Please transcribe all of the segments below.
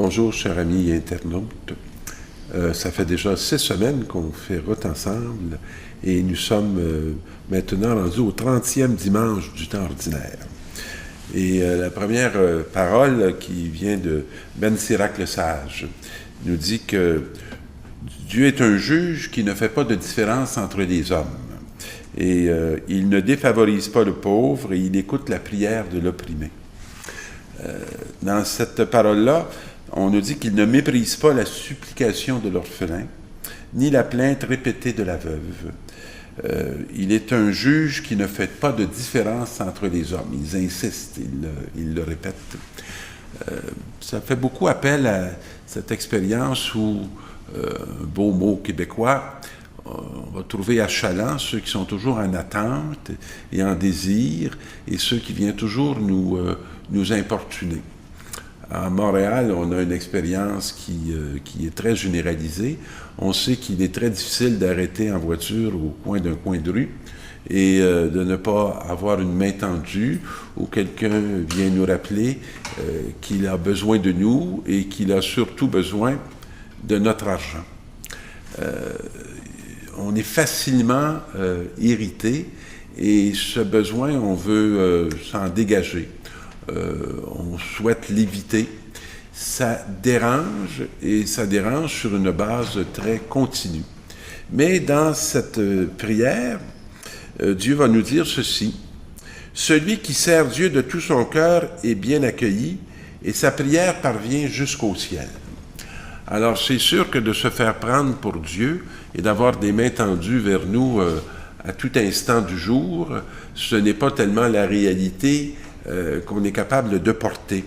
Bonjour, chers amis internautes. Ça fait déjà 6 semaines qu'on fait route ensemble et nous sommes maintenant rendus au 30e dimanche du temps ordinaire. Et la première parole qui vient de Ben Sirac le Sage nous dit que Dieu est un juge qui ne fait pas de différence entre les hommes. Et il ne défavorise pas le pauvre et il écoute la prière de l'opprimé. Dans cette parole-là, on nous dit qu'il ne méprise pas la supplication de l'orphelin, ni la plainte répétée de la veuve. Il est un juge qui ne fait pas de différence entre les hommes. Ils insistent, ils le répètent. Ça fait beaucoup appel à cette expérience où, un beau mot québécois, on va trouver achalant ceux qui sont toujours en attente et en désir, et ceux qui viennent toujours nous importuner. À Montréal, on a une expérience qui est très généralisée. On sait qu'il est très difficile d'arrêter en voiture au coin d'un coin de rue et de ne pas avoir une main tendue où quelqu'un vient nous rappeler qu'il a besoin de nous et qu'il a surtout besoin de notre argent. On est facilement irrité et ce besoin, on veut s'en dégager. On souhaite l'éviter. Ça dérange et ça dérange sur une base très continue. Mais dans cette prière, Dieu va nous dire ceci: celui qui sert Dieu de tout son cœur est bien accueilli et sa prière parvient jusqu'au ciel. Alors c'est sûr que de se faire prendre pour Dieu et d'avoir des mains tendues vers nous à tout instant du jour, ce n'est pas tellement la réalité qu'on est capable de porter.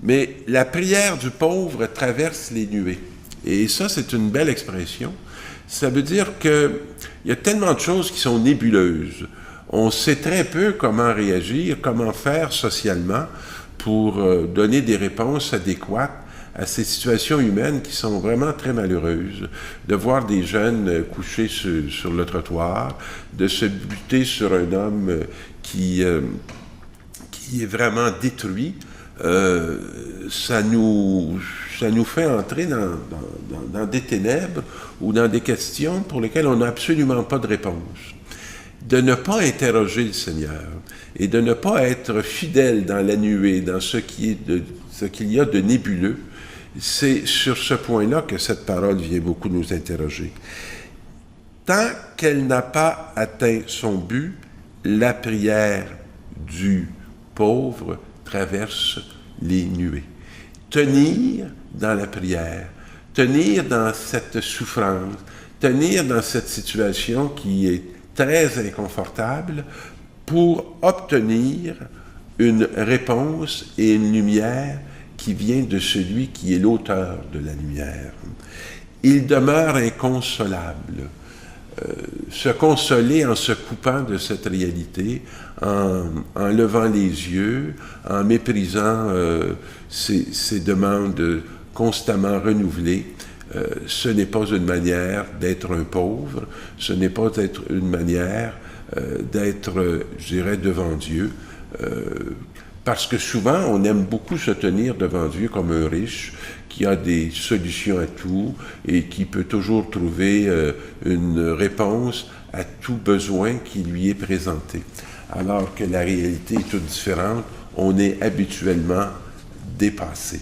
Mais la prière du pauvre traverse les nuées. Et ça, c'est une belle expression. Ça veut dire qu'il y a tellement de choses qui sont nébuleuses. On sait très peu comment réagir, comment faire socialement pour donner des réponses adéquates à ces situations humaines qui sont vraiment très malheureuses. De voir des jeunes couchés sur le trottoir, de se buter sur un homme qui est vraiment détruit, ça nous fait entrer dans des ténèbres ou dans des questions pour lesquelles on n'a absolument pas de réponse. De ne pas interroger le Seigneur et de ne pas être fidèle dans la nuée, dans ce qu'il y a de nébuleux, c'est sur ce point-là que cette parole vient beaucoup nous interroger. Tant qu'elle n'a pas atteint son but, la prière du pauvre traverse les nuées. Tenir dans la prière, tenir dans cette souffrance, tenir dans cette situation qui est très inconfortable pour obtenir une réponse et une lumière qui vient de celui qui est l'auteur de la lumière. Il demeure inconsolable. Se consoler en se coupant de cette réalité, en levant les yeux, en méprisant ces demandes constamment renouvelées, ce n'est pas une manière d'être un pauvre, ce n'est pas une manière d'être, je dirais, devant Dieu, parce que souvent, on aime beaucoup se tenir devant Dieu comme un riche qui a des solutions à tout et qui peut toujours trouver une réponse à tout besoin qui lui est présenté. Alors que la réalité est toute différente, on est habituellement dépassé.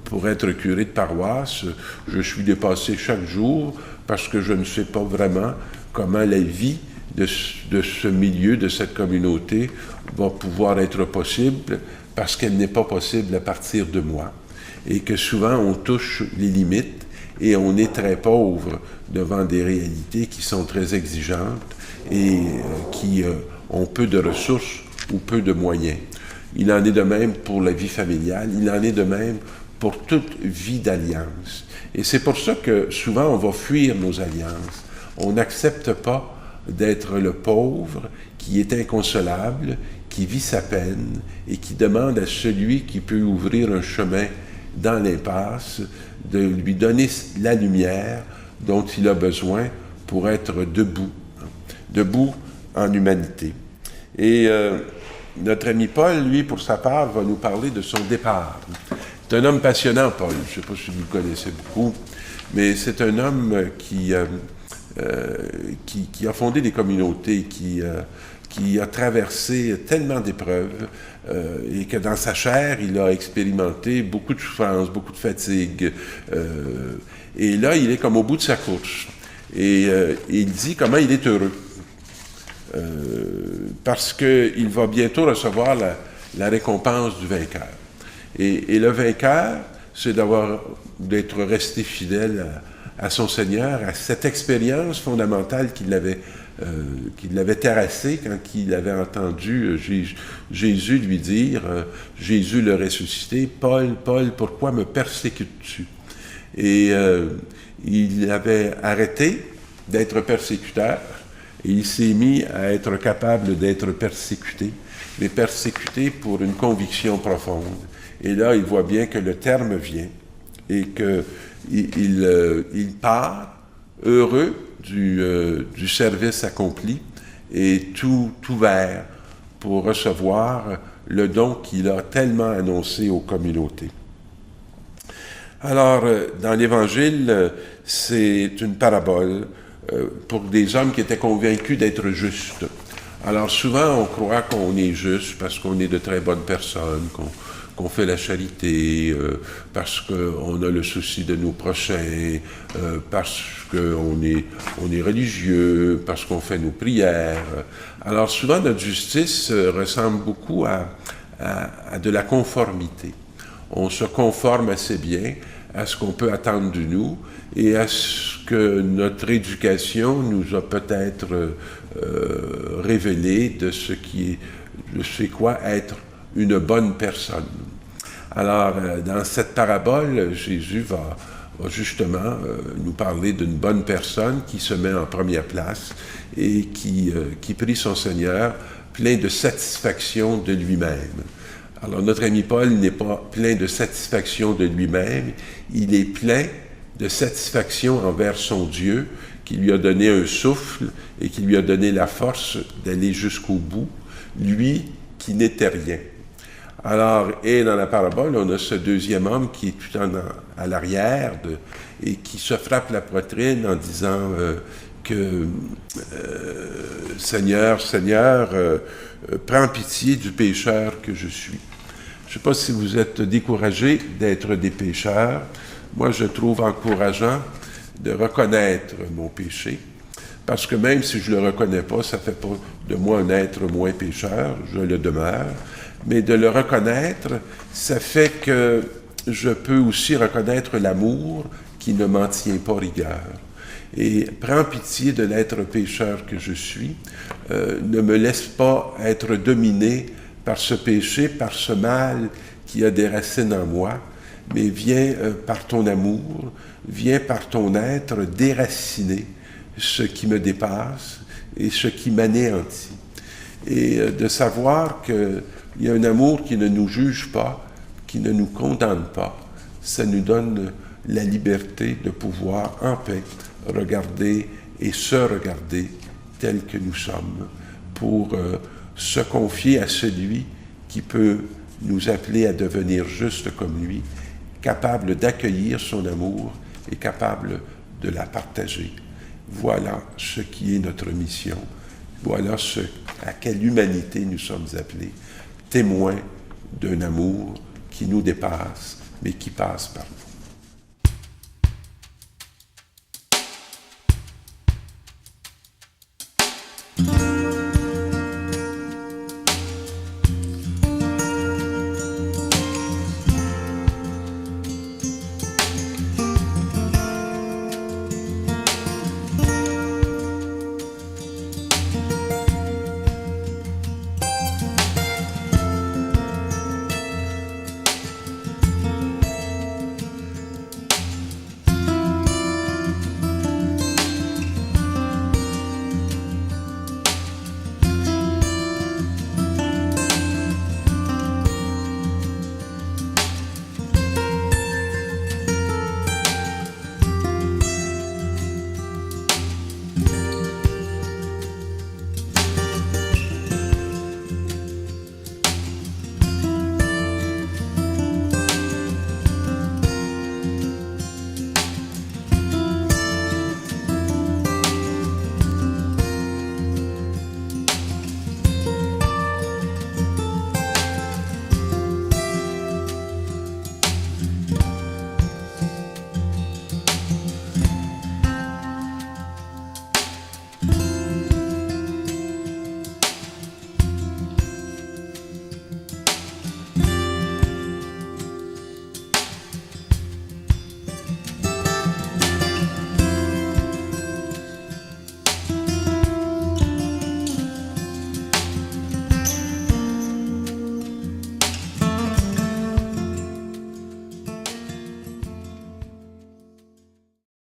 Pour être curé de paroisse, je suis dépassé chaque jour parce que je ne sais pas vraiment comment la vie de ce milieu, de cette communauté, va pouvoir être possible parce qu'elle n'est pas possible à partir de moi. Et que souvent on touche les limites et on est très pauvre devant des réalités qui sont très exigeantes et qui ont peu de ressources ou peu de moyens. Il en est de même pour la vie familiale, il en est de même pour toute vie d'alliance. Et c'est pour ça que souvent on va fuir nos alliances. On n'accepte pas d'être le pauvre qui est inconsolable, qui vit sa peine et qui demande à celui qui peut ouvrir un chemin dans l'impasse de lui donner la lumière dont il a besoin pour être debout en humanité. Et notre ami Paul, lui, pour sa part, va nous parler de son départ. C'est un homme passionnant, Paul. Je ne sais pas si vous le connaissez beaucoup, mais c'est un homme qui a fondé des communautés, qui a traversé tellement d'épreuves et que dans sa chair, il a expérimenté beaucoup de souffrances, beaucoup de fatigue. Et là, il est comme au bout de sa course. Et il dit comment il est heureux. Parce qu'il va bientôt recevoir la récompense du vainqueur. Et le vainqueur, c'est d'être resté fidèle à son Seigneur, à cette expérience fondamentale qu'il avait terrassée quand il avait entendu Jésus lui dire, Jésus le ressuscité, « Paul, Paul, pourquoi me persécutes-tu? » Et il avait arrêté d'être persécuteur, et il s'est mis à être capable d'être persécuté, mais persécuté pour une conviction profonde. Et là, il voit bien que le terme vient et qu'il part heureux du service accompli et tout ouvert pour recevoir le don qu'il a tellement annoncé aux communautés. Alors, dans l'Évangile, c'est une parabole pour des hommes qui étaient convaincus d'être justes. Alors, souvent, on croit qu'on est juste parce qu'on est de très bonnes personnes, qu'on fait la charité, parce qu'on a le souci de nos prochains, parce qu'on est religieux, parce qu'on fait nos prières. Alors, souvent, notre justice ressemble beaucoup à de la conformité. On se conforme assez bien à ce qu'on peut attendre de nous et à ce que notre éducation nous a peut-être révélé de ce c'est quoi être une bonne personne. Alors, dans cette parabole, Jésus va justement nous parler d'une bonne personne qui se met en première place et qui prie son Seigneur plein de satisfaction de lui-même. Alors, notre ami Paul n'est pas plein de satisfaction de lui-même, il est plein de satisfaction envers son Dieu qui lui a donné un souffle et qui lui a donné la force d'aller jusqu'au bout, lui qui n'était rien. Alors, et dans la parabole, on a ce deuxième homme qui est tout à l'arrière et qui se frappe la poitrine en disant Seigneur, Seigneur, prends pitié du pécheur que je suis. Je ne sais pas si vous êtes découragés d'être des pécheurs. Moi, je trouve encourageant de reconnaître mon péché, parce que même si je ne le reconnais pas, ça ne fait pas de moi un être moins pécheur, je le demeure, mais de le reconnaître, ça fait que je peux aussi reconnaître l'amour qui ne m'en tient pas rigueur. Et prends pitié de l'être pécheur que je suis, ne me laisse pas être dominé par ce péché, par ce mal qui a des racines en moi, mais viens par ton amour, viens par ton être déraciner ce qui me dépasse et ce qui m'anéantit. Et de savoir qu'il y a un amour qui ne nous juge pas, qui ne nous condamne pas, ça nous donne la liberté de pouvoir en paix regarder et se regarder tel que nous sommes pour se confier à celui qui peut nous appeler à devenir juste comme lui, capable d'accueillir son amour et capable de la partager. Voilà ce qui est notre mission. Voilà à quelle humanité nous sommes appelés, témoins d'un amour qui nous dépasse, mais qui passe par nous.